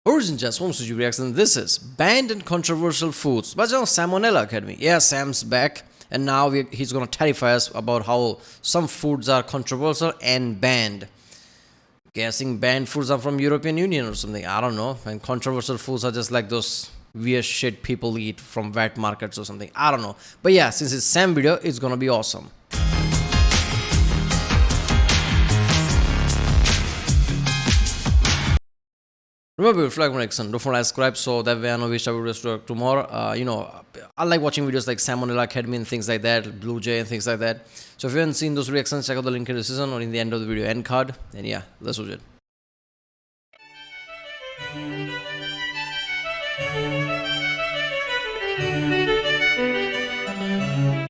Origin just home Suji reaction. This is banned and controversial foods. But Salmonella Academy. Yeah, Sam's back, and now he's gonna terrify us about how some foods are controversial and banned. Guessing banned foods are from European Union or something. I don't know. And controversial foods are just like those weird shit people eat from wet markets or something. I don't know. But yeah, since it's Sam video, it's gonna be awesome. Remember, if you like my reaction, don't forget to subscribe so that way I know which type of videos to tomorrow. I like watching videos like Salmonella Academy and things like that, Blue Jay and things like that. So if you haven't seen those reactions, check out the link in the description or in the end of the video end card. And yeah, let's watch it.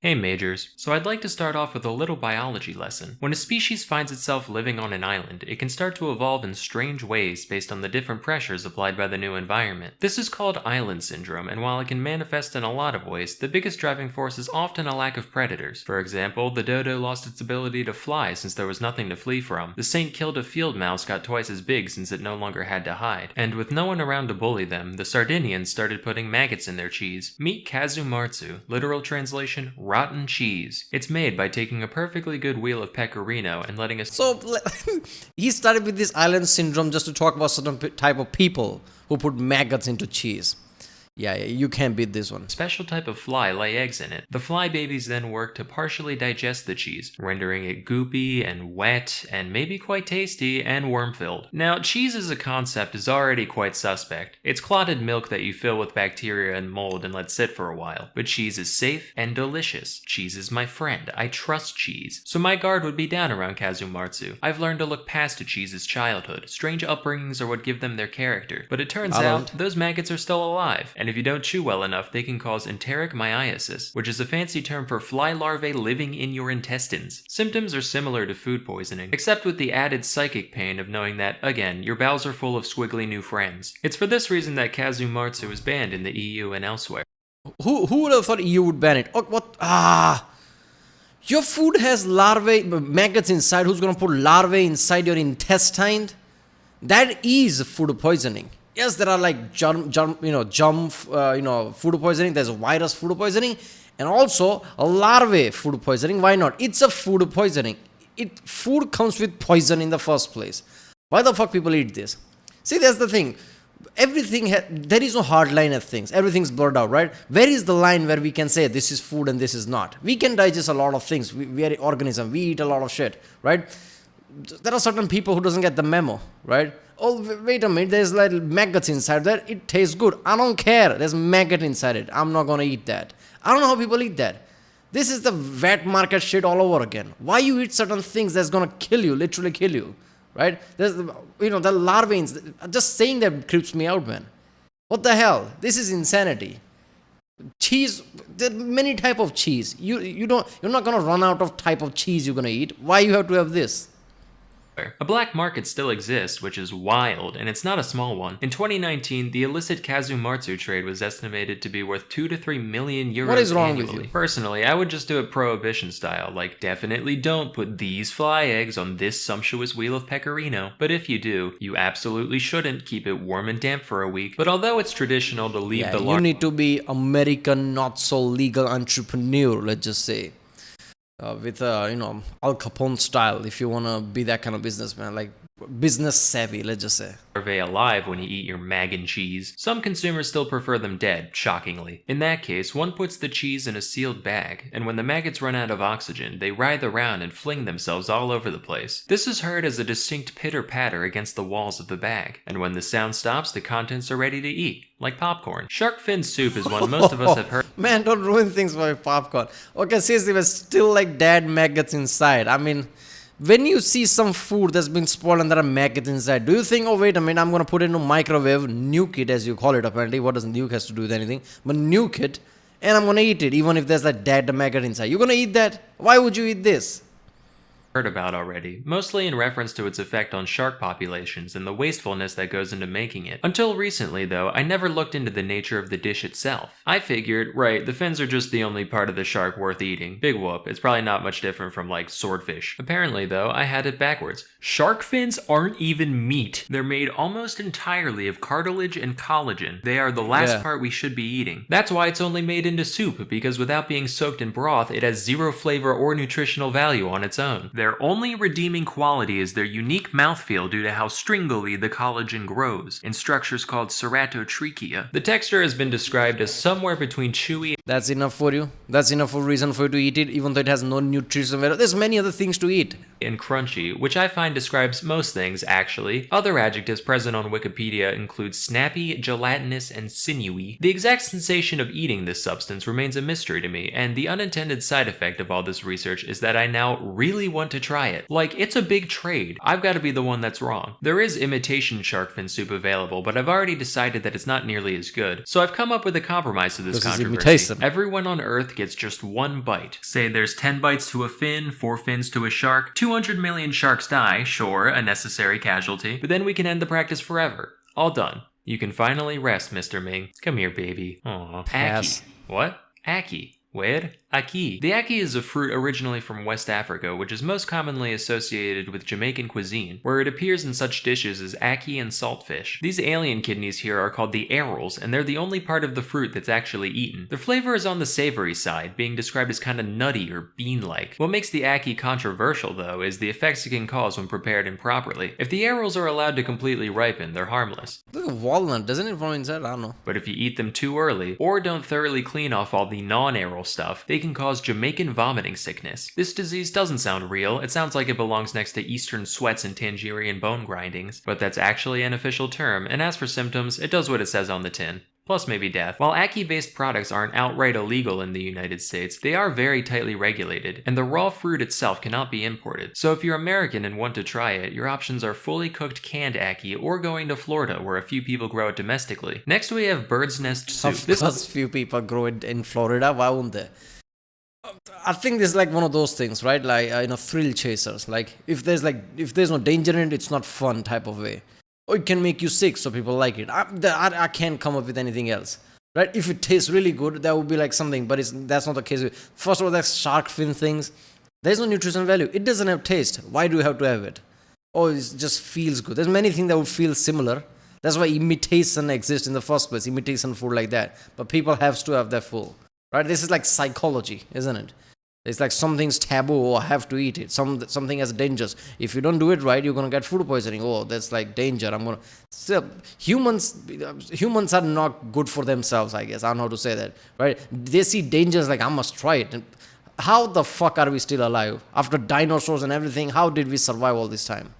Hey Majors, so I'd like to start off with a little biology lesson. When a species finds itself living on an island, it can start to evolve in strange ways based on the different pressures applied by the new environment. This is called island syndrome, and while it can manifest in a lot of ways, the biggest driving force is often a lack of predators. For example, the dodo lost its ability to fly since there was nothing to flee from. The saint killed a field mouse got twice as big since it no longer had to hide. And with no one around to bully them, the Sardinians started putting maggots in their cheese. Meet Casu martzu, literal translation, rotten cheese. It's made by taking a perfectly good wheel of pecorino and letting a... So, he started with this island syndrome just to talk about certain type of people who put maggots into cheese. Yeah, you can't beat this one. Special type of fly lay eggs in it. The fly babies then work to partially digest the cheese, rendering it goopy and wet and maybe quite tasty and worm-filled. Now, cheese as a concept is already quite suspect. It's clotted milk that you fill with bacteria and mold and let sit for a while. But cheese is safe and delicious. Cheese is my friend. I trust cheese. So my guard would be down around Casu martzu. I've learned to look past a cheese's childhood. Strange upbringings are what give them their character. But it turns out, those maggots are still alive. And if you don't chew well enough, they can cause enteric myiasis, which is a fancy term for fly larvae living in your intestines. Symptoms are similar to food poisoning, except with the added psychic pain of knowing that, again, your bowels are full of squiggly new friends. It's for this reason that Casu martzu is banned in the EU and elsewhere. Who would have thought EU would ban it? Oh, what? Your food has larvae, maggots inside. Who's gonna put larvae inside your intestine? That is food poisoning. Yes, there are like germ food poisoning. There's a virus food poisoning, and also a larvae food poisoning. Why not? It's a food poisoning. Food comes with poison in the first place. Why the fuck people eat this? See, that's the thing. There is no hard line of things. Everything's blurred out, right? Where is the line where we can say this is food and this is not? We can digest a lot of things. We are an organism. We eat a lot of shit, right? There are certain people who doesn't get the memo, right? Oh, wait a minute, there's like maggots inside there. It tastes good. I don't care. There's maggot inside it. I'm not gonna eat that. I don't know how people eat that. This is the wet market shit all over again. Why you eat certain things that's gonna kill you, literally kill you, right? There's, the larvae. Just saying that creeps me out, man. What the hell? This is insanity. Cheese. There are many type of cheese. You're not gonna run out of type of cheese you're gonna eat. Why you have to have this? A black market still exists, which is wild, and it's not a small one. In 2019, the illicit Casu martzu trade was estimated to be worth 2 to 3 million euros. What is wrong annually. with you? Personally, I would just do it prohibition style, like definitely don't put these fly eggs on this sumptuous wheel of pecorino. But if you do, you absolutely shouldn't keep it warm and damp for a week. But although it's traditional to leave the you need to be American, not so legal entrepreneur, let's just say. With Al Capone style, if you want to be that kind of businessman, like business savvy, let's just say. Larvae alive when you eat your mag and cheese. Some consumers still prefer them dead, shockingly. In that case, one puts the cheese in a sealed bag, and when the maggots run out of oxygen, they writhe around and fling themselves all over the place. This is heard as a distinct pitter-patter against the walls of the bag, and when the sound stops, the contents are ready to eat, like popcorn. Shark fin soup is one most of us have heard. Man, don't ruin things for popcorn. Okay, seriously, there's still like dead maggots inside. I mean, when you see some food that's been spoiled and there are maggots inside, do you think, oh wait a minute, I'm gonna put it in a microwave, nuke it as you call it apparently. What does nuke has to do with anything? But nuke it, and I'm gonna eat it, even if there's a dead maggot inside. You're gonna eat that? Why would you eat this? heard about already, mostly in reference to its effect on shark populations and the wastefulness that goes into making it. Until recently, though, I never looked into the nature of the dish itself. I figured, right, the fins are just the only part of the shark worth eating. Big whoop, it's probably not much different from, like, swordfish. Apparently, though, I had it backwards. Shark fins aren't even meat. They're made almost entirely of cartilage and collagen. They are the last part we should be eating. That's why it's only made into soup, because without being soaked in broth, it has zero flavor or nutritional value on its own. Their only redeeming quality is their unique mouthfeel due to how stringily the collagen grows, in structures called ceratotrichia. The texture has been described as somewhere between chewy. That's enough for you. That's enough for reason for you to eat it, even though it has no nutrition value. There's many other things to eat. And crunchy, which I find describes most things, actually. Other adjectives present on Wikipedia include snappy, gelatinous, and sinewy. The exact sensation of eating this substance remains a mystery to me, and the unintended side effect of all this research is that I now really want to try it. Like, it's a big trade. I've got to be the one that's wrong. There is imitation shark fin soup available, but I've already decided that it's not nearly as good. So I've come up with a compromise to this controversy. Everyone on Earth gets just one bite. Say there's 10 bites to a fin, 4 fins to a shark, 200 million sharks die, sure, a necessary casualty, but then we can end the practice forever. All done. You can finally rest, Mr. Ming. Come here, baby. Aww. Pass. Ackee. What? Ackee. Where? Ackee. The ackee is a fruit originally from West Africa, which is most commonly associated with Jamaican cuisine, where it appears in such dishes as ackee and saltfish. These alien kidneys here are called the arils, and they're the only part of the fruit that's actually eaten. The flavor is on the savory side, being described as kinda nutty or bean-like. What makes the ackee controversial, though, is the effects it can cause when prepared improperly. If the arils are allowed to completely ripen, they're harmless. Look at walnut, doesn't it from inside? I don't know. But if you eat them too early, or don't thoroughly clean off all the non-aril stuff, they can cause Jamaican vomiting sickness. This disease doesn't sound real, it sounds like it belongs next to Eastern sweats and Tangerian bone grindings, but that's actually an official term, and as for symptoms, it does what it says on the tin. Plus maybe death. While ackee-based products aren't outright illegal in the United States, they are very tightly regulated, and the raw fruit itself cannot be imported. So if you're American and want to try it, your options are fully cooked canned ackee or going to Florida where a few people grow it domestically. Next we have bird's nest soup. Of course, few people grow it in Florida. Why won't they? I think this is like one of those things, right? Like thrill chasers. Like if there's no danger in it, it's not fun type of way. Or it can make you sick, so people like it. I can't come up with anything else, right? If it tastes really good, that would be like something, but that's not the case. First of all, that's shark fin things. There's no nutrition value. It doesn't have taste. Why do you have to have it? Oh, it just feels good. There's many things that would feel similar. That's why imitation exists in the first place. Imitation food like that, but people have to have that food. Right? This is like psychology, isn't it? It's like something's taboo or I have to eat it. Something is dangerous. If you don't do it right, you're gonna get food poisoning. Oh, that's like danger. Still, humans are not good for themselves, I guess. I don't know how to say that. Right? They see dangers like I must try it. And how the fuck are we still alive? After dinosaurs and everything, how did we survive all this time?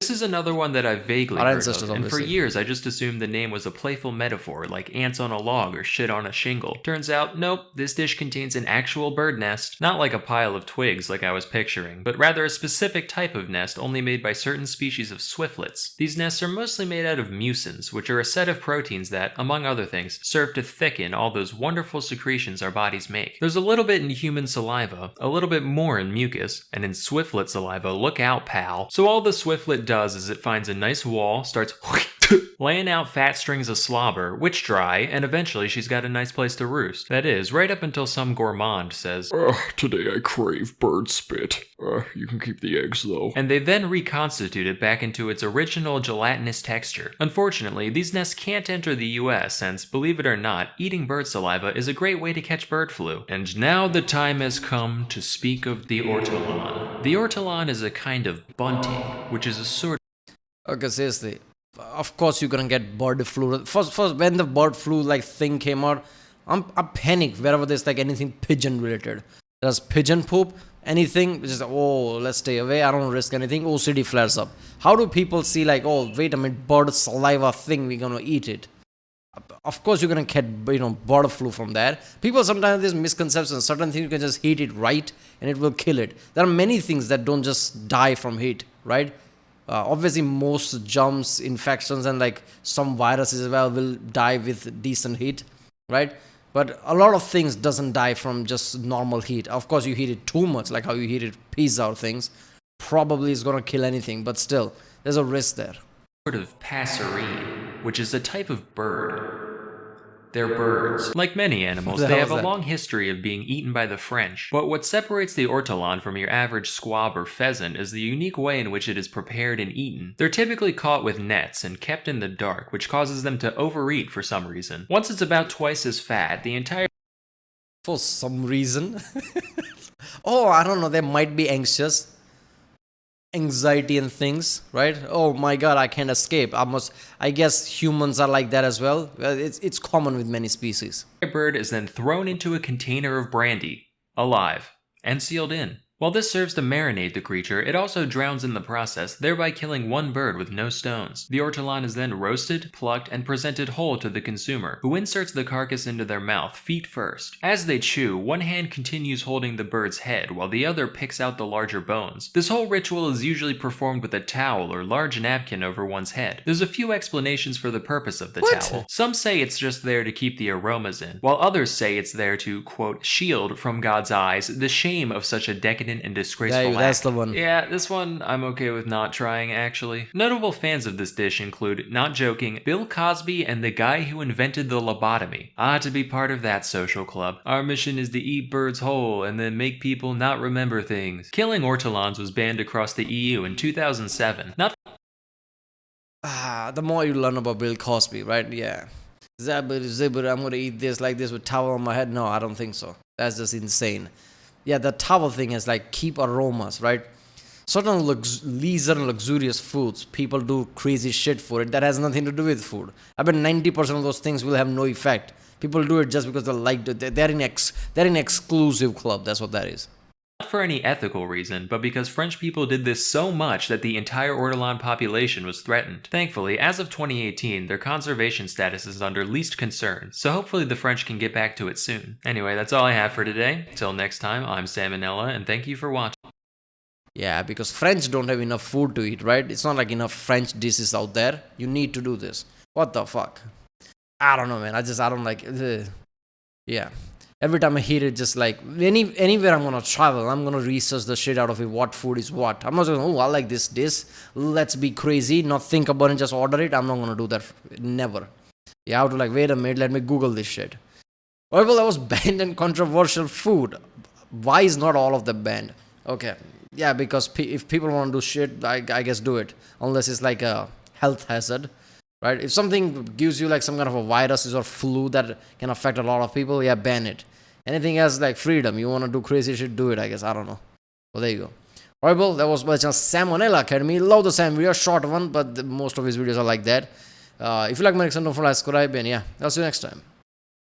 This is another one that I've vaguely Our heard ancestors, of, and for obviously. years I just assumed the name was a playful metaphor like ants on a log or shit on a shingle. Turns out, nope, this dish contains an actual bird nest. Not like a pile of twigs like I was picturing, but rather a specific type of nest only made by certain species of swiftlets. These nests are mostly made out of mucins, which are a set of proteins that, among other things, serve to thicken all those wonderful secretions our bodies make. There's a little bit in human saliva, a little bit more in mucus, and in swiftlet saliva, look out, pal. So all the swiftlet does is it finds a nice wall, starts laying out fat strings of slobber, which dry, and eventually she's got a nice place to roost. That is, right up until some gourmand says, Today I crave bird spit. You can keep the eggs though. And they then reconstitute it back into its original gelatinous texture. Unfortunately, these nests can't enter the US since, believe it or not, eating bird saliva is a great way to catch bird flu. And now the time has come to speak of the ortolan. The ortolan is a kind of bunting, which is a sort Okay, seriously. Of course you're gonna get bird flu. First when the bird flu like thing came out, I panicked wherever there's like anything pigeon related. There's pigeon poop, anything, just let's stay away, I don't risk anything, OCD flares up. How do people see like, oh wait a minute, bird saliva thing, we're gonna eat it? Of course you're gonna get bird flu from that. People sometimes there's misconceptions, certain things you can just heat it right and it will kill it. There are many things that don't just die from heat, right? Obviously most germs, infections and like some viruses as well will die with decent heat, right? But a lot of things doesn't die from just normal heat. Of course you heat it too much, like how you heated pizza or things, probably is gonna kill anything, but still, there's a risk there. Sort of passerine, which is a type of bird. They're birds. Like many animals, the they hell have is a that? long history of being eaten by the French. But what separates the ortolan from your average squab or pheasant is the unique way in which it is prepared and eaten. They're typically caught with nets and kept in the dark, which causes them to overeat for some reason. Once it's about twice as fat, the entire For some reason. Oh, I don't know. They might be anxious, anxiety and things, right? Oh my God, I can't escape. I guess humans are like that as well. Well, it's common with many species. bird is then thrown into a container of brandy, alive, and sealed in. While this serves to marinate the creature, it also drowns in the process, thereby killing one bird with no stones. The ortolan is then roasted, plucked, and presented whole to the consumer, who inserts the carcass into their mouth, feet first. As they chew, one hand continues holding the bird's head, while the other picks out the larger bones. This whole ritual is usually performed with a towel or large napkin over one's head. There's a few explanations for the purpose of the towel. Some say it's just there to keep the aromas in, while others say it's there to, quote, shield from God's eyes the shame of such a decadent and disgraceful That's act. the one. Yeah, this one I'm okay with not trying, actually. Notable fans of this dish include, not joking, Bill Cosby and the guy who invented the lobotomy. To be part of that social club. Our mission is to eat birds whole and then make people not remember things. Killing ortolans was banned across the EU in 2007. Not The more you learn about Bill Cosby, right? Yeah. Zibber, I'm gonna eat this like this with towel on my head. No, I don't think so. That's just insane. Yeah, the towel thing is like keep aromas, right? Certain leisure and luxurious foods, people do crazy shit for it. That has nothing to do with food. I bet 90% of those things will have no effect. People do it just because they like it. They're in exclusive club. That's what that is. for any ethical reason, but because French people did this so much that the entire Ortolan population was threatened. Thankfully, as of 2018, their conservation status is under least concern, so hopefully the French can get back to it soon. Anyway, that's all I have for today. Till next time, I'm Salmonella, and thank you for watching. Yeah, because French don't have enough food to eat, right? It's not like enough French dishes out there. You need to do this. What the fuck? I don't know, man. I don't like it. Yeah. Every time I hear it, just like anywhere I'm gonna travel, I'm gonna research the shit out of it. What food is what? I'm not going, oh, I like this dish. Let's be crazy, not think about it, just order it. I'm not gonna do that. Never. You have to like, wait a minute, let me Google this shit. Well, that was banned and controversial food. Why is not all of them banned? Okay. Yeah, because if people want to do shit, I guess do it. Unless it's like a health hazard. Right? If something gives you like some kind of a virus or flu that can affect a lot of people, yeah, ban it. Anything else like freedom, you want to do crazy shit, do it, I guess. I don't know. Well, there you go. Alright, well, that was my channel Salmonella Academy. Love the Sam video, short one, but most of his videos are like that. If you like my next one, don't forget to subscribe, and yeah, I'll see you next time.